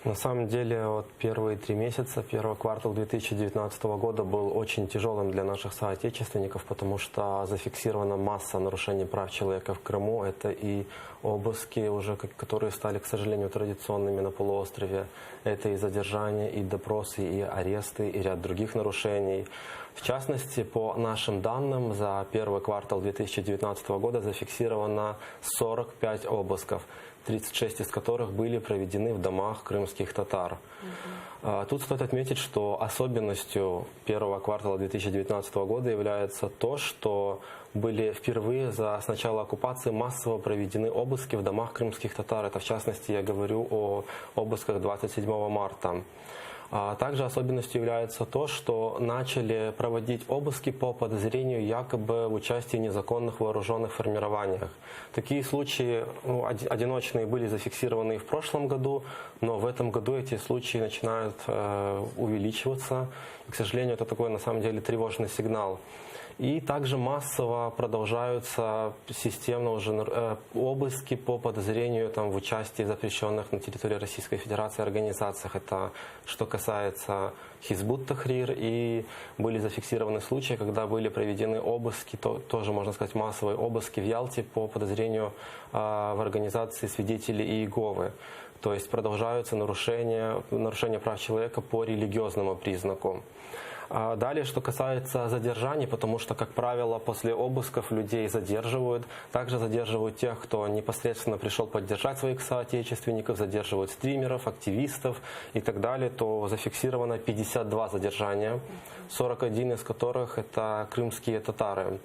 На самом деле, вот первые 3 месяца, первый квартал 2019 года был очень тяжелым для наших соотечественников, потому что зафиксирована масса нарушений прав человека в Крыму. Это и обыски, уже, которые стали, к сожалению, традиционными на полуострове. Это и задержания, и допросы, и аресты, и ряд других нарушений. В частности, по нашим данным, за первый квартал 2019 года зафиксировано 45 обысков, 36 из которых были проведены в домах крымских татар. Тут стоит отметить, что особенностью первого квартала 2019 года является то, что были впервые с начала оккупации массово проведены обыски в домах крымских татар. Это, в частности, я говорю о обысках 27 марта. Также особенностью является то, что начали проводить обыски по подозрению якобы в участии в незаконных вооруженных формированиях. Такие случаи одиночные были зафиксированы и в прошлом году, но в этом году эти случаи начинают увеличиваться. И, к сожалению, это такой на самом деле тревожный сигнал. И также массово продолжаются системно уже обыски по подозрению в участии в запрещенных на территории Российской Федерации организациях. Это что касается Хизбут Тахрир. И были зафиксированы случаи, когда были проведены обыски, тоже можно сказать массовые обыски в Ялте по подозрению в организации свидетелей Иеговы. То есть продолжаются нарушения прав человека по религиозному признаку. Далее, что касается задержаний, потому что, как правило, после обысков людей задерживают. Также задерживают тех, кто непосредственно пришел поддержать своих соотечественников, задерживают стримеров, активистов и так далее, то зафиксировано 52 задержания, 41 из которых это крымские татары.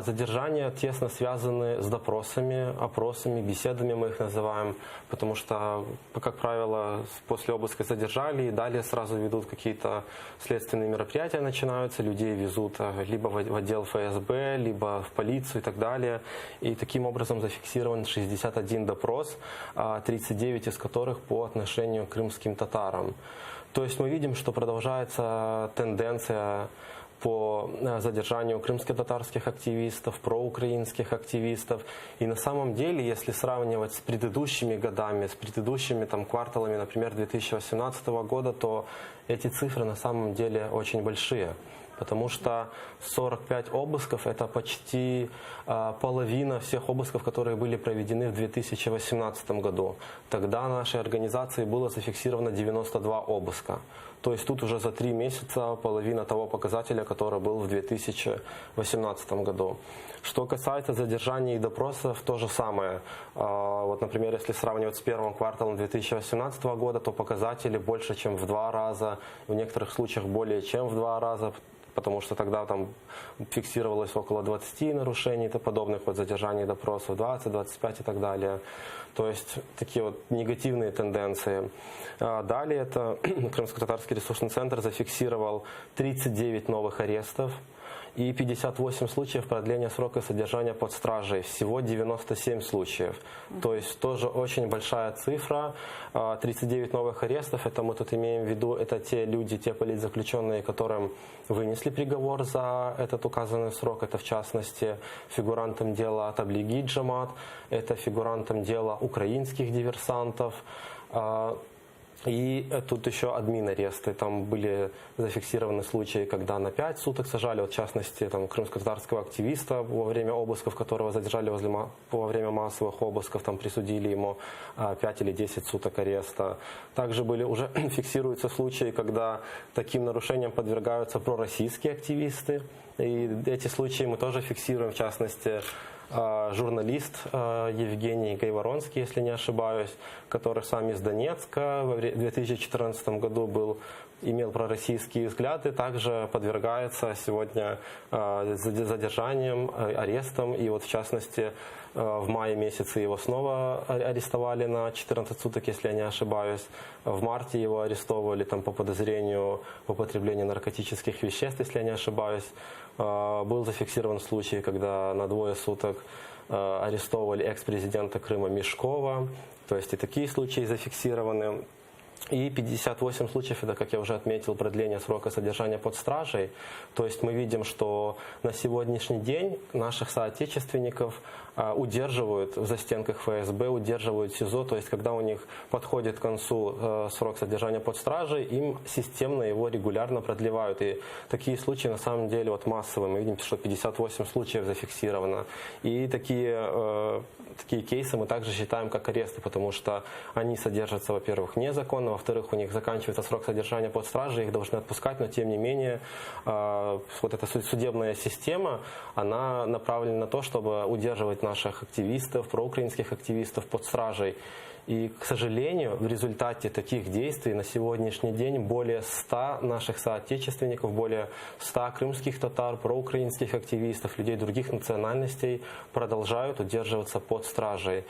Задержания тесно связаны с допросами, опросами, беседами мы их называем, потому что, как правило, после обыска задержали и далее сразу ведут какие-то следственные мероприятия, начинаются, людей везут либо в отдел ФСБ, либо в полицию и так далее. И таким образом зафиксирован 61 допрос, 39 из которых по отношению к крымским татарам. То есть мы видим, что продолжается тенденция по задержанию крымско-татарских активистов, проукраинских активистов. И на самом деле, если сравнивать с предыдущими годами, с предыдущими кварталами, например, 2018 года, то эти цифры на самом деле очень большие. Потому что 45 обысков – это почти половина всех обысков, которые были проведены в 2018 году. Тогда нашей организации было зафиксировано 92 обыска. То есть тут уже за 3 месяца половина того показателя, который был в 2018 году. Что касается задержаний и допросов, то же самое. Вот, например, если сравнивать с первым кварталом 2018 года, то показатели больше, чем в 2 раза, в некоторых случаях более чем в 2 раза, потому что тогда фиксировалось около 20 нарушений подобных задержаний, допросов, 20, 25 и так далее. То есть такие негативные тенденции. Далее это Крымско-татарский ресурсный центр зафиксировал 39 новых арестов и 58 случаев продления срока содержания под стражей. Всего 97 случаев. То есть тоже очень большая цифра. 39 новых арестов, это мы тут имеем в виду, это те люди, те политзаключенные, которым вынесли приговор за этот указанный срок. Это в частности фигурантам дела Таблиги Джамат, это фигурантам дела украинских диверсантов. И тут еще админ-аресты. Там были зафиксированы случаи, когда на 5 суток сажали, в частности, крымско-татарского активиста во время обысков, которого задержали во время массовых обысков, присудили ему 5 или 10 суток ареста. Также уже фиксируются случаи, когда таким нарушениям подвергаются пророссийские активисты. И эти случаи мы тоже фиксируем, в частности, журналист Евгений Гайворонский, если не ошибаюсь, который сам из Донецка, в 2014 году имел пророссийские взгляды, также подвергается сегодня задержаниям, арестам. И вот в частности в мае месяце его снова арестовали на 14 суток, если я не ошибаюсь. В марте его арестовывали по подозрению в употреблении наркотических веществ, если я не ошибаюсь. Был зафиксирован случай, когда на 2 суток арестовывали экс-президента Крыма Мешкова. То есть и такие случаи зафиксированы. И 58 случаев, это, как я уже отметил, продление срока содержания под стражей. То есть мы видим, что на сегодняшний день наших соотечественников удерживают в застенках ФСБ, удерживают в СИЗО. То есть когда у них подходит к концу срок содержания под стражей, им системно его регулярно продлевают. И такие случаи на самом деле вот массовые. Мы видим, что 58 случаев зафиксировано. И такие кейсы мы также считаем как аресты, потому что они содержатся, во-первых, незаконно, во-вторых, у них заканчивается срок содержания под стражей, их должны отпускать, но тем не менее вот эта судебная система, она направлена на то, чтобы удерживать наших активистов, проукраинских активистов под стражей. И, к сожалению, в результате таких действий на сегодняшний день более 100 наших соотечественников, более 100 крымских татар, проукраинских активистов, людей других национальностей продолжают удерживаться под стражей.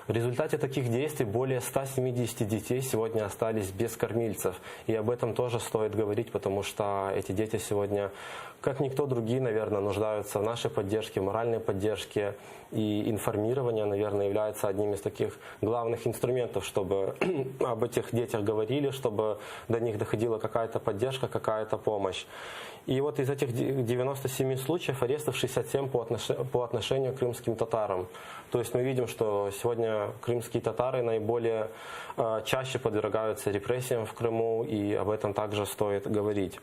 В результате таких действий более 170 детей сегодня остались без кормильцев. И об этом тоже стоит говорить, потому что эти дети сегодня, как никто другие, наверное, нуждаются в нашей поддержке, в моральной поддержке. И информирование, наверное, является одним из таких главных инструментов, чтобы об этих детях говорили, чтобы до них доходила какая-то поддержка, какая-то помощь. И вот из этих 97 случаев арестов 67 по отношению к крымским татарам. То есть мы видим, что сегодня крымские татары наиболее чаще подвергаются репрессиям в Крыму, и об этом также стоит говорить.